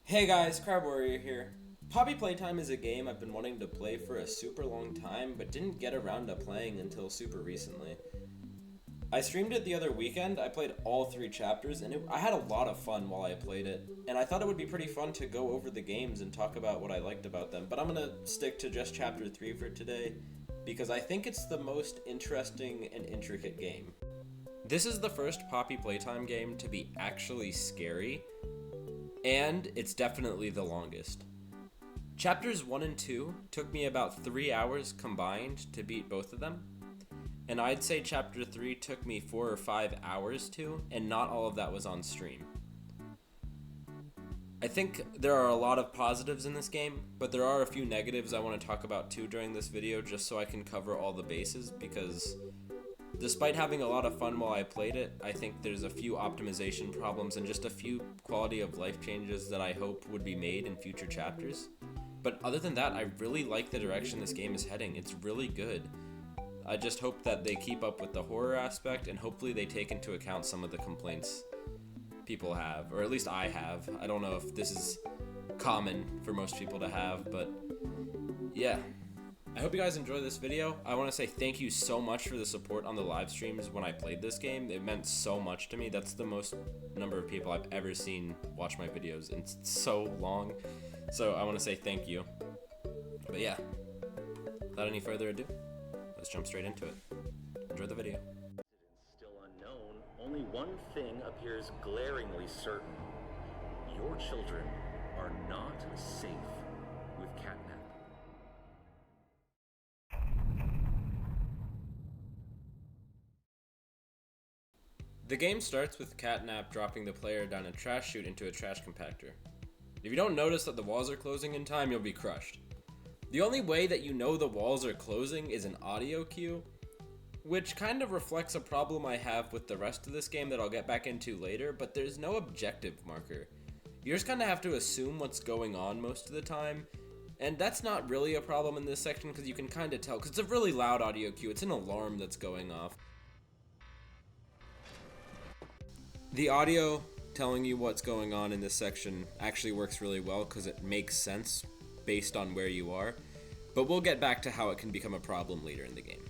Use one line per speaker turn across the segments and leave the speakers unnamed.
Hey guys, Crab Warrior here. Poppy Playtime is a game I've been wanting to play for a super long time, but didn't get around to playing until super recently. I streamed it the other weekend, I played all 3 chapters, and I had a lot of fun while I played it, and I thought it would be pretty fun to go over the games and talk about what I liked about them, but I'm gonna stick to just chapter 3 for today, because I think it's the most interesting and intricate game. This is the first Poppy Playtime game to be actually scary, and it's definitely the longest. Chapters 1 and 2 took me about 3 hours combined to beat both of them, and I'd say chapter 3 took me 4 or 5 hours to, and not all of that was on stream. I think there are a lot of positives in this game, but there are a few negatives I want to talk about too during this video, just so I can cover all the bases, because despite having a lot of fun while I played it, I think there's a few optimization problems and just a few quality of life changes that I hope would be made in future chapters. But other than that, I really like the direction this game is heading. It's really good. I just hope that they keep up with the horror aspect, and hopefully they take into account some of the complaints people have, or at least I have. I don't know if this is common for most people to have, but yeah. I hope you guys enjoy this video. I want to say thank you so much for the support on the live streams when I played this game. It meant so much to me. That's the most number of people I've ever seen watch my videos in so long. So I want to say thank you. But yeah, without any further ado, let's jump straight into it. Enjoy the video.
Still unknown, only one thing appears glaringly certain. Your children are not safe with Catnap.
The game starts with Catnap dropping the player down a trash chute into a trash compactor. If you don't notice that the walls are closing in time, you'll be crushed. The only way that you know the walls are closing is an audio cue, which kind of reflects a problem I have with the rest of this game that I'll get back into later, but there's no objective marker. You just kind of have to assume what's going on most of the time, and that's not really a problem in this section because you can kind of tell, because it's a really loud audio cue. It's an alarm that's going off. The audio telling you what's going on in this section actually works really well because it makes sense based on where you are, but we'll get back to how it can become a problem later in the game.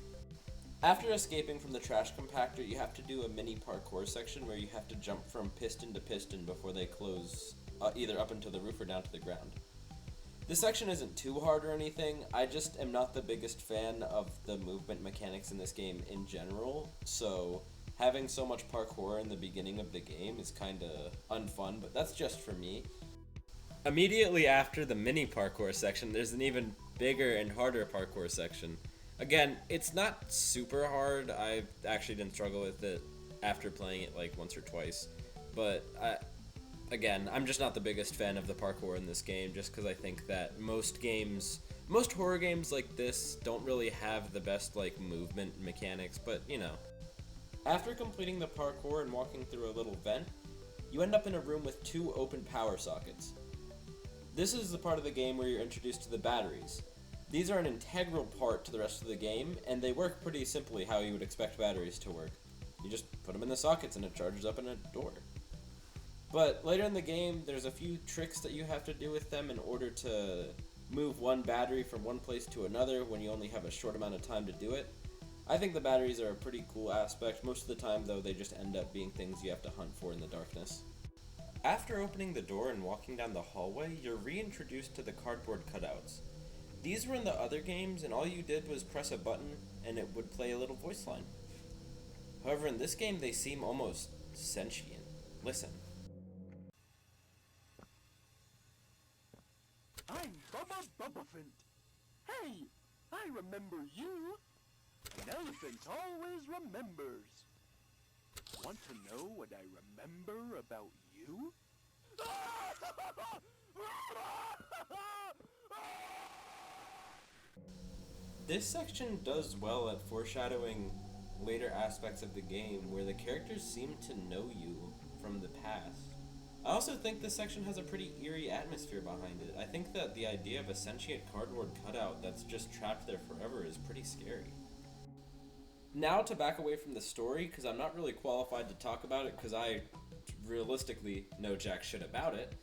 After escaping from the trash compactor, you have to do a mini parkour section where you have to jump from piston to piston before they close either up into the roof or down to the ground. This section isn't too hard or anything, I just am not the biggest fan of the movement mechanics in this game in general, so having so much parkour in the beginning of the game is kinda unfun, but that's just for me. Immediately after the mini parkour section, there's an even bigger and harder parkour section. Again, it's not super hard. I actually didn't struggle with it after playing it like once or twice, but I'm just not the biggest fan of the parkour in this game, just because I think that most horror games like this don't really have the best like movement mechanics, but you know. After completing the parkour and walking through a little vent, you end up in a room with 2 open power sockets. This is the part of the game where you're introduced to the batteries. These are an integral part to the rest of the game, and they work pretty simply how you would expect batteries to work. You just put them in the sockets and it charges up in a door. But later in the game, there's a few tricks that you have to do with them in order to move one battery from one place to another when you only have a short amount of time to do it. I think the batteries are a pretty cool aspect. Most of the time, though, they just end up being things you have to hunt for in the darkness. After opening the door and walking down the hallway, you're reintroduced to the cardboard cutouts. These were in the other games, and all you did was press a button, and it would play a little voice line. However, in this game, they seem almost sentient. Listen.
I'm Bubba Bubbaphant. Hey, I remember you. An elephant always remembers. Want to know what I remember about you?
This section does well at foreshadowing later aspects of the game where the characters seem to know you from the past. I also think this section has a pretty eerie atmosphere behind it. I think that the idea of a sentient cardboard cutout that's just trapped there forever is pretty scary. Now to back away from the story, because I'm not really qualified to talk about it because I realistically know jack shit about it.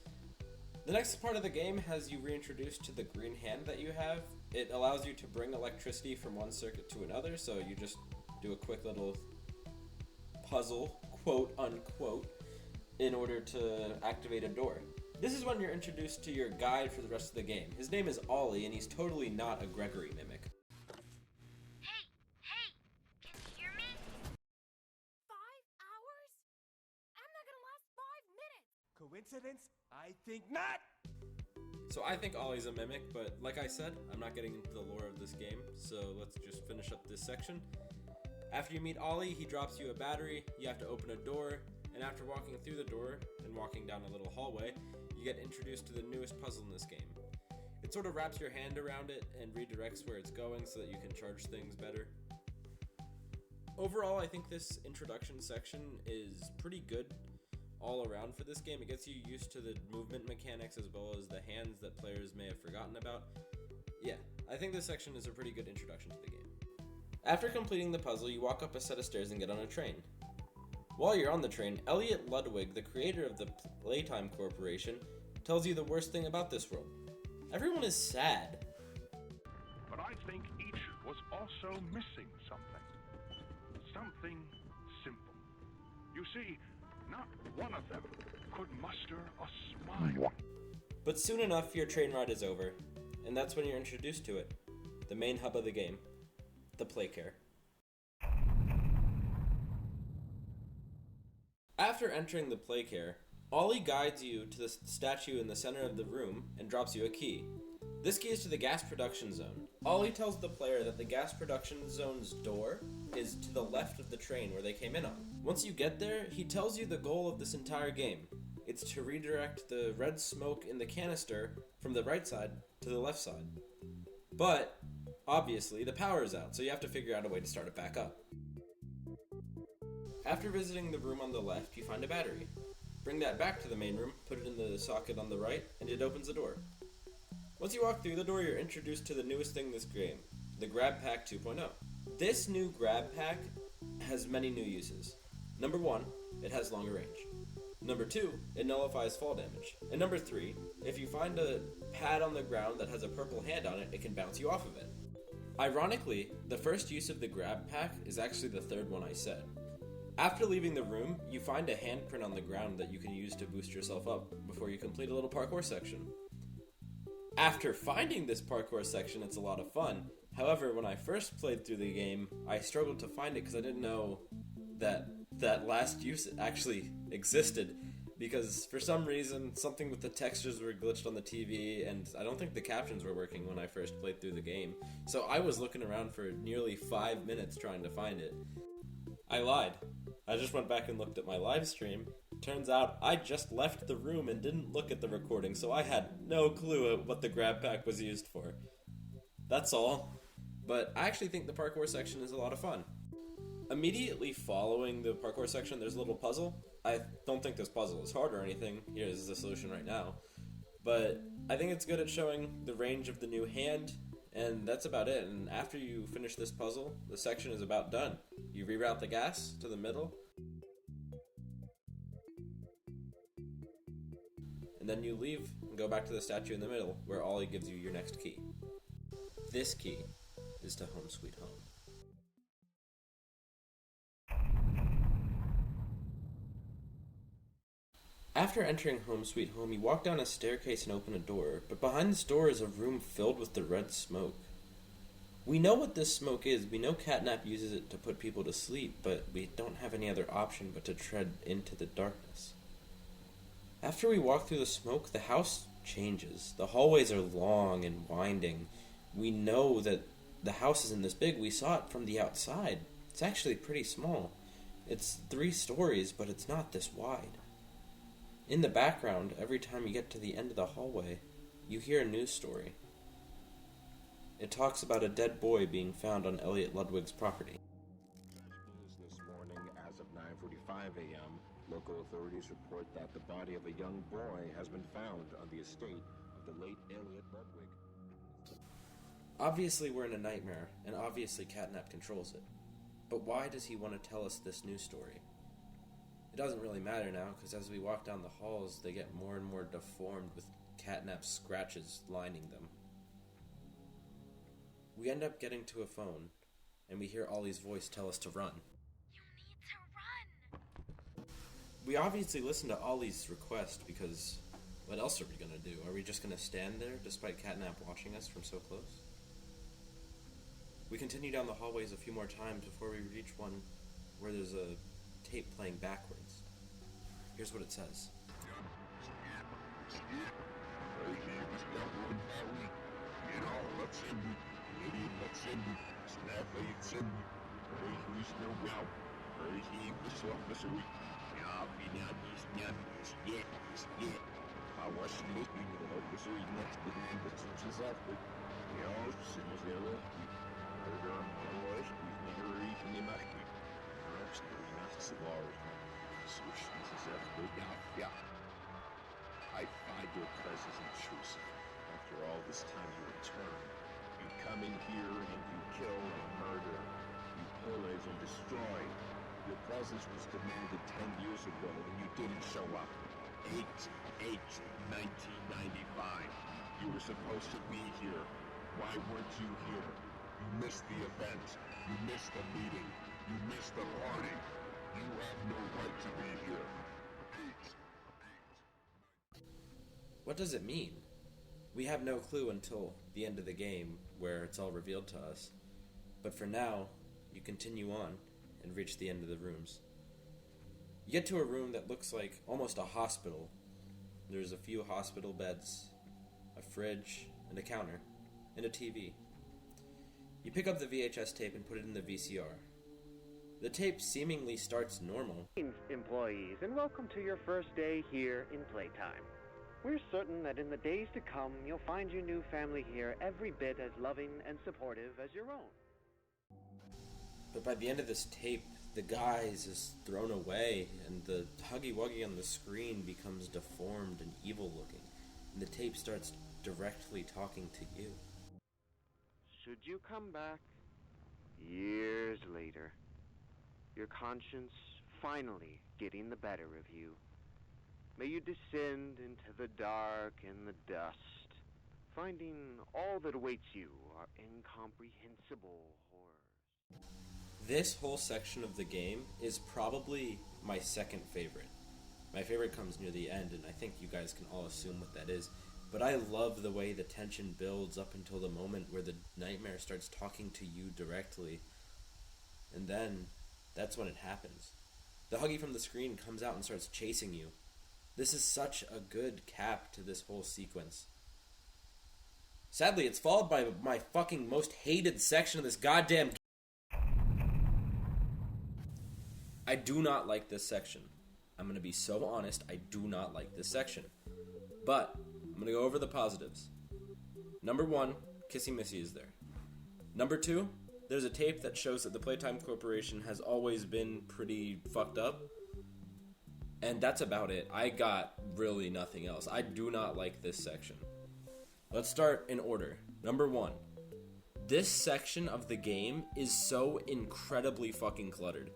The next part of the game has you reintroduced to the green hand that you have. It allows you to bring electricity from one circuit to another, so you just do a quick little puzzle, quote unquote, in order to activate a door. This is when you're introduced to your guide for the rest of the game. His name is Ollie, and he's totally not a Gregory mimic.
Hey, can you hear me? 5 hours? I'm not gonna last 5 minutes!
Coincidence? I think not!
So I think Ollie's a mimic, but like I said, I'm not getting into the lore of this game, so let's just finish up this section. After you meet Ollie, he drops you a battery, you have to open a door, and after walking through the door and walking down a little hallway, you get introduced to the newest puzzle in this game. It sort of wraps your hand around it and redirects where it's going so that you can charge things better. Overall, I think this introduction section is pretty good all around for this game. It gets you used to the movement mechanics as well as the hands that players may have forgotten about. Yeah, I think this section is a pretty good introduction to the game. After completing the puzzle, you walk up a set of stairs and get on a train. While you're on the train, Elliot Ludwig, the creator of the Playtime Corporation, tells you the worst thing about this world. Everyone is sad.
But I think each was also missing something. Something simple. You see, not one of them could muster a smile.
But soon enough, your train ride is over, and that's when you're introduced to it. The main hub of the game. The Playcare. After entering the Playcare, Ollie guides you to the statue in the center of the room and drops you a key. This key is to the gas production zone. Ollie tells the player that the gas production zone's door is to the left of the train where they came in on. Once you get there, he tells you the goal of this entire game. It's to redirect the red smoke in the canister from the right side to the left side. But, obviously, the power is out, so you have to figure out a way to start it back up. After visiting the room on the left, you find a battery. Bring that back to the main room, put it in the socket on the right, and it opens the door. Once you walk through the door, you're introduced to the newest thing in this game, the Grab Pack 2.0. This new Grab Pack has many new uses. Number 1, it has longer range. Number 2, it nullifies fall damage. And number 3, if you find a pad on the ground that has a purple hand on it, it can bounce you off of it. Ironically, the first use of the Grab Pack is actually the third one I said. After leaving the room, you find a handprint on the ground that you can use to boost yourself up before you complete a little parkour section. After finding this parkour section, it's a lot of fun. However, when I first played through the game, I struggled to find it because I didn't know that last use actually existed, because for some reason, something with the textures were glitched on the TV, and I don't think the captions were working when I first played through the game. So I was looking around for nearly 5 minutes trying to find it. I lied. I just went back and looked at my live stream. Turns out I just left the room and didn't look at the recording, so I had no clue what the grab pack was used for. That's all. But I actually think the parkour section is a lot of fun. Immediately following the parkour section, there's a little puzzle. I don't think this puzzle is hard or anything. Here's the solution right now. But I think it's good at showing the range of the new hand, and that's about it. And after you finish this puzzle, the section is about done. You reroute the gas to the middle, and then you leave and go back to the statue in the middle, where Ollie gives you your next key. This key is to Home Sweet Home. After entering Home Sweet Home, you walk down a staircase and open a door, but behind this door is a room filled with the red smoke. We know what this smoke is. We know Catnap uses it to put people to sleep, but we don't have any other option but to tread into the darkness. After we walk through the smoke, the house changes. The hallways are long and winding. We know that the house isn't this big. We saw it from the outside. It's actually pretty small. It's 3 stories, but it's not this wide. In the background, every time you get to the end of the hallway, you hear a news story. It talks about a dead boy being found on Elliot Ludwig's property.
News this morning, as of 9:45 a.m., local authorities report that the body of a young boy has been found on the estate of the late Elliot Ludwig.
Obviously, we're in a nightmare, and obviously Catnap controls it. But why does he want to tell us this news story? It doesn't really matter now, because as we walk down the halls, they get more and more deformed with Catnap scratches lining them. We end up getting to a phone, and we hear Ollie's voice tell us to run.
You need to run!
We obviously listen to Ollie's request because what else are we gonna do? Are we just gonna stand there despite Catnap watching us from so close? We continue down the hallways a few more times before we reach one where there's a tape playing backwards. Here's what it says.
I find your presence intrusive. After all this time you return. You come in here and you kill and murder. You pillage and destroy. Your presence was demanded 10 years ago and you didn't show up. 8/8/1995. You were supposed to be here. Why weren't you here? You missed the event. You missed the meeting. You missed the party. You have no right to be here.
What does it mean? We have no clue until the end of the game, where it's all revealed to us. But for now, you continue on and reach the end of the rooms. You get to a room that looks like almost a hospital. There's a few hospital beds, a fridge, and a counter, and a TV. You pick up the VHS tape and put it in the VCR. The tape seemingly starts normal.
Employees, and welcome to your first day here in Playtime. We're certain that in the days to come, you'll find your new family here every bit as loving and supportive as your own.
But by the end of this tape, the guise is thrown away, and the huggy-wuggy on the screen becomes deformed and evil-looking, and the tape starts directly talking to you.
Should you come back years later, your conscience finally getting the better of you, may you descend into the dark and the dust, finding all that awaits you are incomprehensible horrors.
This whole section of the game is probably my second favorite. My favorite comes near the end, and I think you guys can all assume what that is. But I love the way the tension builds up until the moment where the nightmare starts talking to you directly. And then, that's when it happens. The huggy from the screen comes out and starts chasing you. This is such a good cap to this whole sequence. Sadly, it's followed by my fucking most hated section of this goddamn game. I do not like this section. I'm going to be so honest, I do not like this section. But, I'm going to go over the positives. Number 1, Kissy Missy is there. Number 2, there's a tape that shows that the Playtime Corporation has always been pretty fucked up. And that's about it. I got really nothing else. I do not like this section. Let's start in order. Number 1. This section of the game is so incredibly fucking cluttered.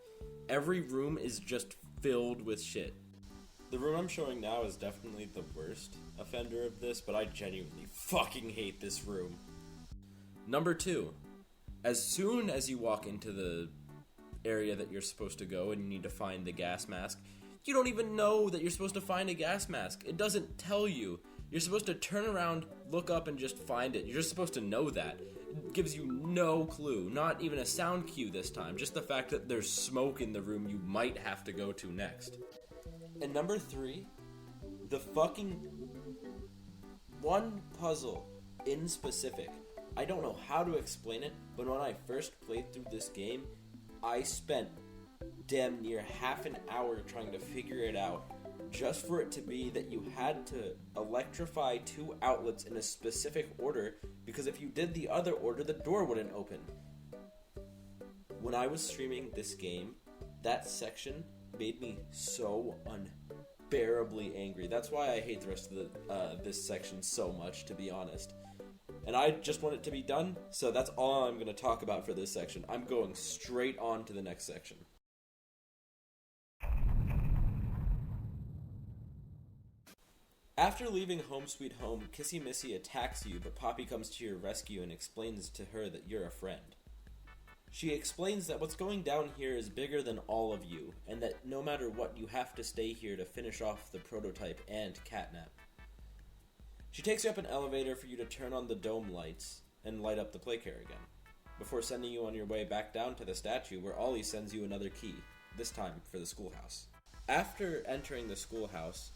Every room is just filled with shit. The room I'm showing now is definitely the worst offender of this, but I genuinely fucking hate this room. Number 2. As soon as you walk into the area that you're supposed to go and you need to find the gas mask, you don't even know that you're supposed to find a gas mask. It doesn't tell you. You're supposed to turn around, look up, and just find it. You're just supposed to know that. It gives you no clue. Not even a sound cue this time. Just the fact that there's smoke in the room you might have to go to next. And number 3, the fucking one puzzle in specific. I don't know how to explain it, but when I first played through this game, I spent damn near half an hour trying to figure it out, just for it to be that you had to electrify 2 outlets in a specific order, because if you did the other order, the door wouldn't open. When I was streaming this game, that section made me so unbearably angry. That's why I hate the rest of this section so much, to be honest. And I just want it to be done, so that's all I'm going to talk about for this section. I'm going straight on to the next section. After leaving Home Sweet Home, Kissy Missy attacks you, but Poppy comes to your rescue and explains to her that you're a friend. She explains that what's going down here is bigger than all of you, and that no matter what, you have to stay here to finish off the prototype and Catnap. She takes you up an elevator for you to turn on the dome lights and light up the playcare again, before sending you on your way back down to the statue where Ollie sends you another key, this time for the schoolhouse. After entering the schoolhouse,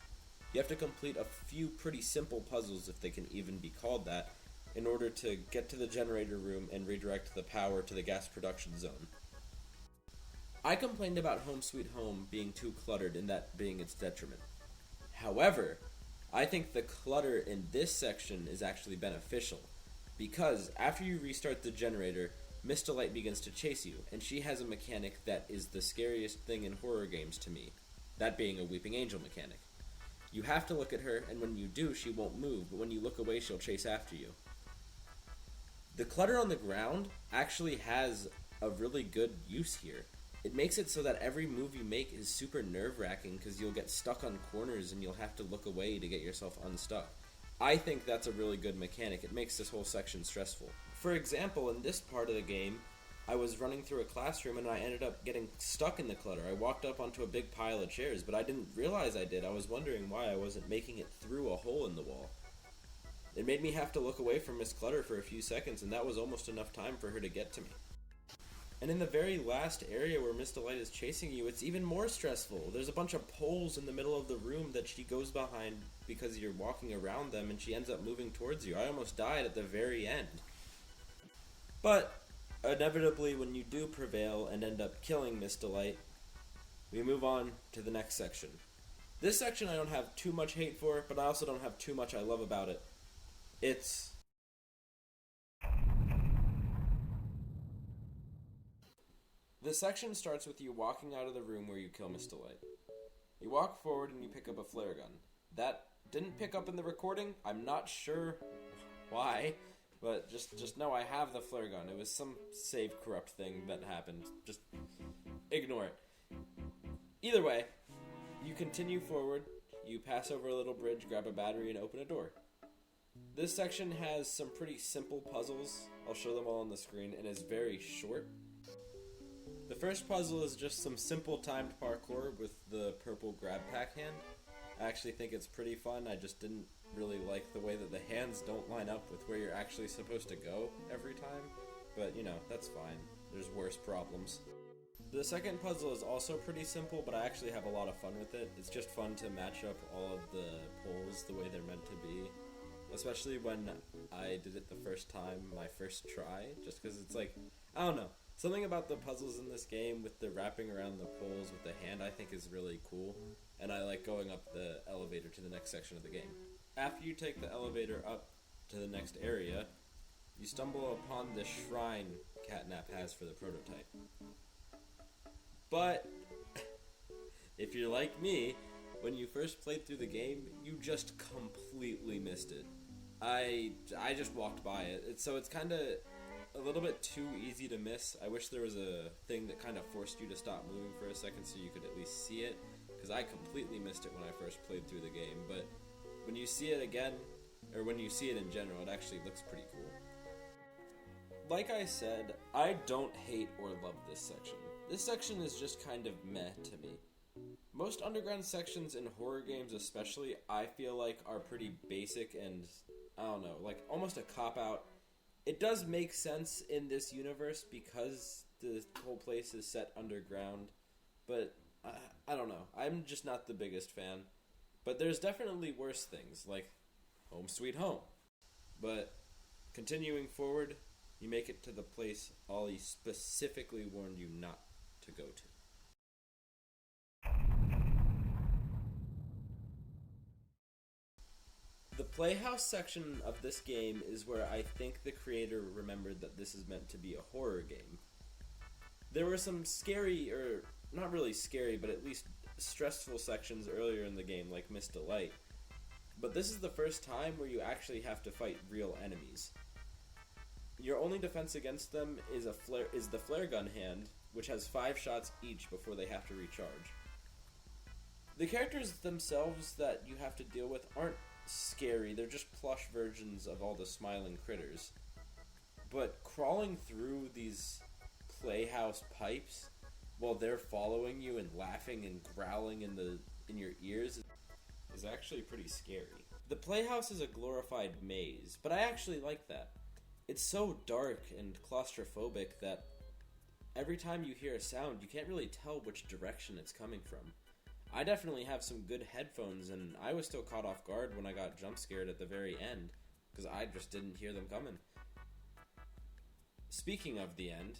you have to complete a few pretty simple puzzles, if they can even be called that, in order to get to the generator room and redirect the power to the gas production zone. I complained about Home Sweet Home being too cluttered and that being its detriment. However, I think the clutter in this section is actually beneficial, because after you restart the generator, Miss Delight begins to chase you, and she has a mechanic that is the scariest thing in horror games to me, that being a Weeping Angel mechanic. You have to look at her, and when you do, she won't move, but when you look away, she'll chase after you. The clutter on the ground actually has a really good use here. It makes it so that every move you make is super nerve-wracking because you'll get stuck on corners and you'll have to look away to get yourself unstuck. I think that's a really good mechanic. It makes this whole section stressful. For example, in this part of the game, I was running through a classroom and I ended up getting stuck in the clutter. I walked up onto a big pile of chairs, but I didn't realize I did. I was wondering why I wasn't making it through a hole in the wall. It made me have to look away from Miss Clutter for a few seconds, and that was almost enough time for her to get to me. And in the very last area where Miss Delight is chasing you, it's even more stressful. There's a bunch of poles in the middle of the room that she goes behind because you're walking around them, and she ends up moving towards you. I almost died at the very end. But inevitably, when you do prevail and end up killing Miss Delight, we move on to the next section. This section I don't have too much hate for, but I also don't have too much I love about it. It's... The section starts with you walking out of the room where you kill Miss Delight. You walk forward and you pick up a flare gun. That didn't pick up in the recording. I'm not sure why, but just know I have the flare gun. It was some save corrupt thing that happened. Just ignore it. Either way, you continue forward, you pass over a little bridge, grab a battery, and open a door. This section has some pretty simple puzzles. I'll show them all on the screen, and is very short. The first puzzle is just some simple timed parkour with the purple grab pack hand. I actually think it's pretty fun. I just didn't really like the way that the hands don't line up with where you're actually supposed to go every time. But, you know, that's fine. There's worse problems. The second puzzle is also pretty simple, but I actually have a lot of fun with it. It's just fun to match up all of the poles the way they're meant to be. Especially when I did it the first time, my first try, just because it's like, I don't know. Something about the puzzles in this game with the wrapping around the poles with the hand I think is really cool, and I like going up the elevator to the next section of the game. After you take the elevator up to the next area, you stumble upon the shrine Catnap has for the prototype. But, if you're like me, when you first played through the game, you just completely missed it. I just walked by it, so it's kind of a little bit too easy to miss. I wish there was a thing that kind of forced you to stop moving for a second so you could at least see it, because I completely missed it when I first played through the game, but when you see it again, or when you see it in general, it actually looks pretty cool. Like I said, I don't hate or love this section. This section is just kind of meh to me. Most underground sections in horror games especially, I feel like are pretty basic and, I don't know, like almost a cop-out. It does make sense in this universe because the whole place is set underground, but I don't know. I'm just not the biggest fan. But there's definitely worse things, like Home Sweet Home. But continuing forward, you make it to the place Ollie specifically warned you not to go to. The Playhouse section of this game is where I think the creator remembered that this is meant to be a horror game. There were some scary, or not really scary, but at least stressful sections earlier in the game, like Miss Delight. But this is the first time where you actually have to fight real enemies. Your only defense against them is the flare gun hand, which has 5 shots each before they have to recharge. The characters themselves that you have to deal with aren't scary. They're just plush versions of all the smiling critters. But crawling through these Playhouse pipes while they're following you and laughing and growling in your ears is actually pretty scary. The Playhouse is a glorified maze, but I actually like that. It's so dark and claustrophobic that every time you hear a sound, you can't really tell which direction it's coming from. I definitely have some good headphones, and I was still caught off guard when I got jump scared at the very end, because I just didn't hear them coming. Speaking of the end,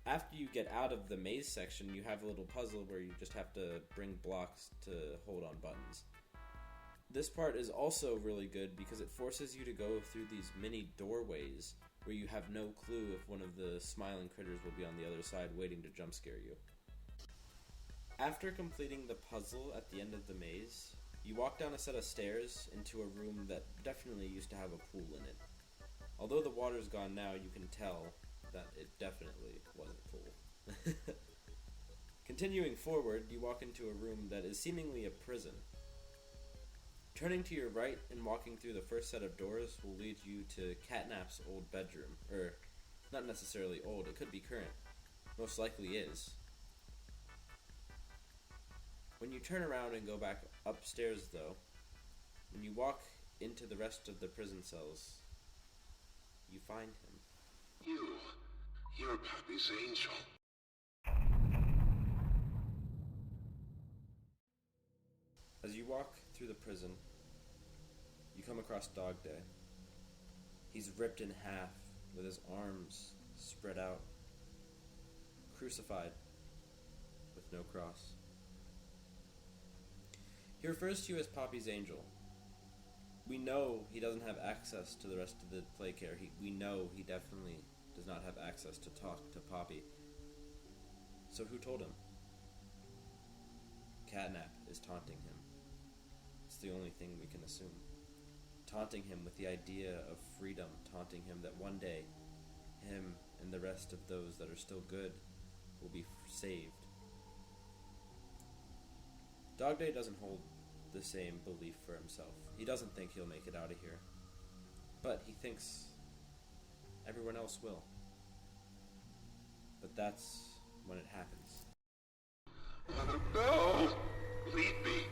after you get out of the maze section, you have a little puzzle where you just have to bring blocks to hold on buttons. This part is also really good because it forces you to go through these mini doorways where you have no clue if one of the smiling critters will be on the other side waiting to jump scare you. After completing the puzzle at the end of the maze, you walk down a set of stairs into a room that definitely used to have a pool in it. Although the water's gone now, you can tell that it definitely wasn't a pool. Continuing forward, you walk into a room that is seemingly a prison. Turning to your right and walking through the first set of doors will lead you to Catnap's old bedroom. Or, not necessarily old, it could be current. Most likely is. When you turn around and go back upstairs, though, when you walk into the rest of the prison cells, you find him.
You're Pappy's angel.
As you walk through the prison, you come across Dogday. He's ripped in half with his arms spread out, crucified with no cross. He refers to you as Poppy's angel. We know he doesn't have access to the rest of the play care. We know he definitely does not have access to talk to Poppy. So who told him? Catnap is taunting him. It's the only thing we can assume. Taunting him with the idea of freedom, taunting him that one day, him and the rest of those that are still good will be saved. Dogday doesn't hold the same belief for himself. He doesn't think he'll make it out of here. But he thinks everyone else will. But that's when it happens.
No! Lead me!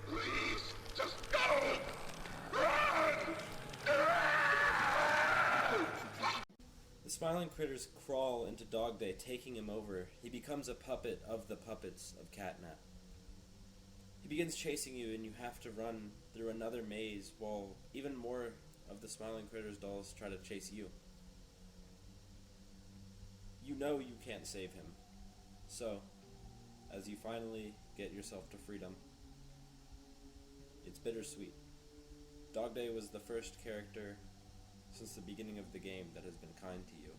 Please! Just go! Run!
The smiling critters crawl into Dogday, taking him over. He becomes a puppet of the puppets of Catnap. He begins chasing you, and you have to run through another maze while even more of the smiling critters dolls try to chase you. You know you can't save him. So, as you finally get yourself to freedom, it's bittersweet. Dogday was the first character since the beginning of the game that has been kind to you.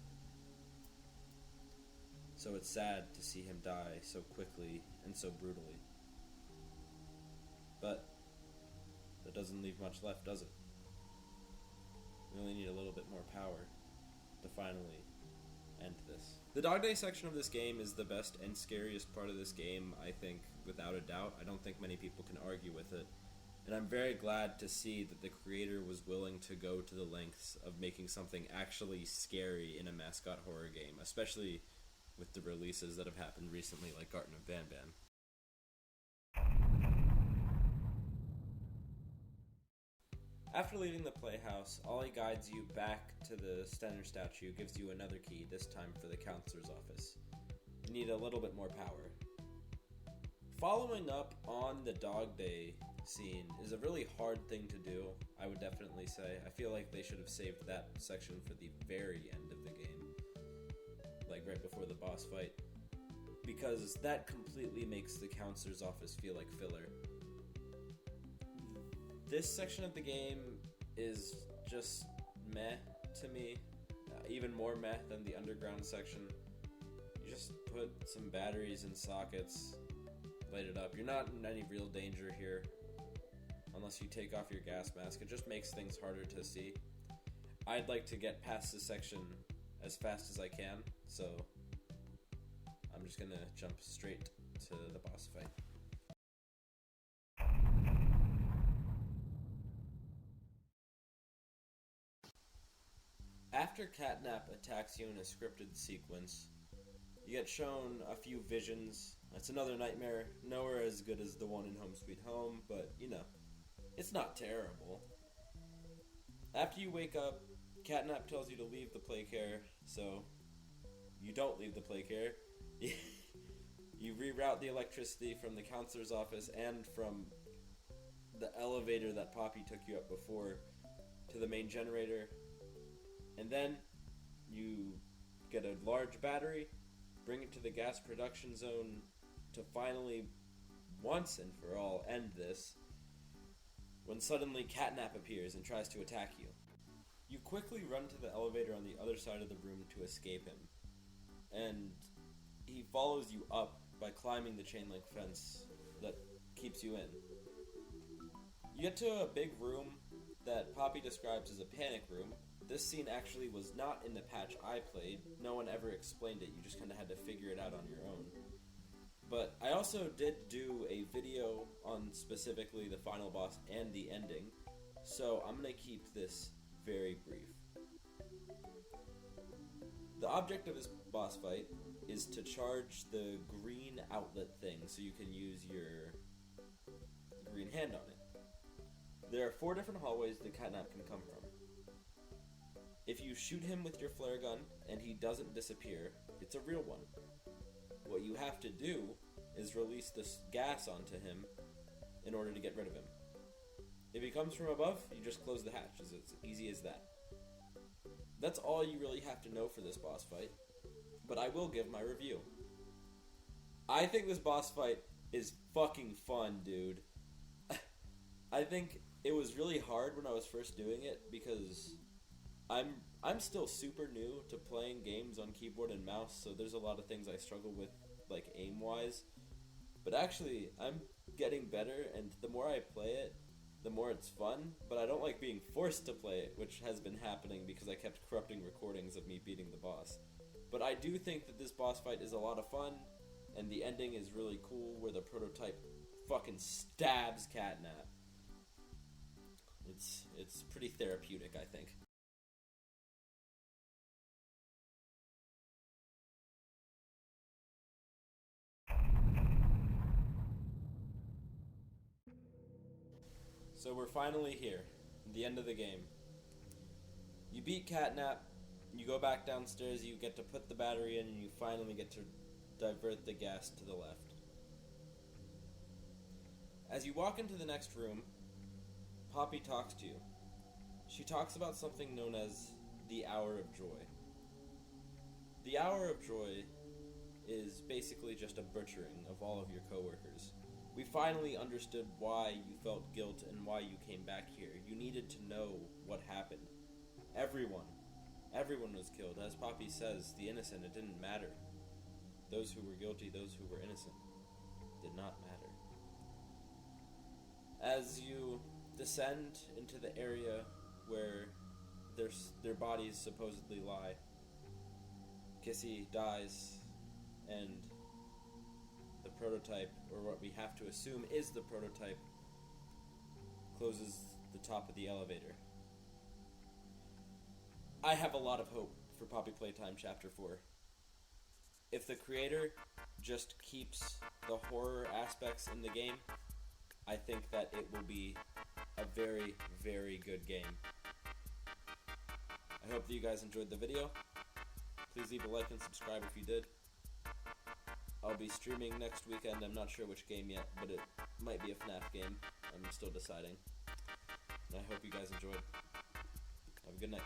So it's sad to see him die so quickly and so brutally. But that doesn't leave much left, does it? We only need a little bit more power to finally end this. The Dogday section of this game is the best and scariest part of this game, I think, without a doubt. I don't think many people can argue with it. And I'm very glad to see that the creator was willing to go to the lengths of making something actually scary in a mascot horror game, especially with the releases that have happened recently, like Garten of Banban. After leaving the Playhouse, Ollie guides you back to the Stenner statue, gives you another key, this time for the counselor's office. You need a little bit more power. Following up on the Dogday scene is a really hard thing to do, I would definitely say. I feel like they should have saved that section for the very end of the game, like right before the boss fight, because that completely makes the counselor's office feel like filler. This section of the game is just meh to me, even more meh than the underground section. You just put some batteries in sockets, light it up. You're not in any real danger here, unless you take off your gas mask. It just makes things harder to see. I'd like to get past this section as fast as I can, so I'm just gonna jump straight to the boss fight. After Catnap attacks you in a scripted sequence, you get shown a few visions. It's another nightmare, nowhere as good as the one in Home Sweet Home, but, you know, it's not terrible. After you wake up, Catnap tells you to leave the playcare, so you don't leave the playcare. You reroute the electricity from the counselor's office and from the elevator that Poppy took you up before to the main generator. And then you get a large battery, bring it to the gas production zone to finally, once and for all, end this, when suddenly Catnap appears and tries to attack you. You quickly run to the elevator on the other side of the room to escape him, and he follows you up by climbing the chain link fence that keeps you in. You get to a big room that Poppy describes as a panic room. This scene actually was not in the patch I played. No one ever explained it. You just kind of had to figure it out on your own. But I also did do a video on specifically the final boss and the ending, so I'm going to keep this very brief. The object of this boss fight is to charge the green outlet thing so you can use your green hand on it. There are 4 different hallways the Catnap can come from. If you shoot him with your flare gun and he doesn't disappear, it's a real one. What you have to do is release this gas onto him in order to get rid of him. If he comes from above, you just close the hatch. It's as easy as that. That's all you really have to know for this boss fight, but I will give my review. I think this boss fight is fucking fun, dude. I think it was really hard when I was first doing it because I'm still super new to playing games on keyboard and mouse, so there's a lot of things I struggle with, like aim-wise. But actually, I'm getting better, and the more I play it, the more it's fun, but I don't like being forced to play it, which has been happening because I kept corrupting recordings of me beating the boss. But I do think that this boss fight is a lot of fun, and the ending is really cool where the prototype fucking stabs Catnap. It's pretty therapeutic, I think. So we're finally here, the end of the game. You beat Catnap, you go back downstairs, you get to put the battery in, and you finally get to divert the gas to the left. As you walk into the next room, Poppy talks to you. She talks about something known as the Hour of Joy. The Hour of Joy is basically just a butchering of all of your coworkers. We finally understood why you felt guilt and why you came back here. You needed to know what happened. Everyone was killed. As Poppy says, the innocent, it didn't matter. Those who were guilty, those who were innocent, did not matter. As you descend into the area where their bodies supposedly lie, Kissy dies, and the prototype, or what we have to assume is the prototype, closes the top of the elevator. I have a lot of hope for Poppy Playtime Chapter 4. If the creator just keeps the horror aspects in the game, I think that it will be a very, very good game. I hope that you guys enjoyed the video. Please leave a like and subscribe if you did. I'll be streaming next weekend. I'm not sure which game yet, but it might be a FNAF game. I'm still deciding. And I hope you guys enjoyed. Have a good night.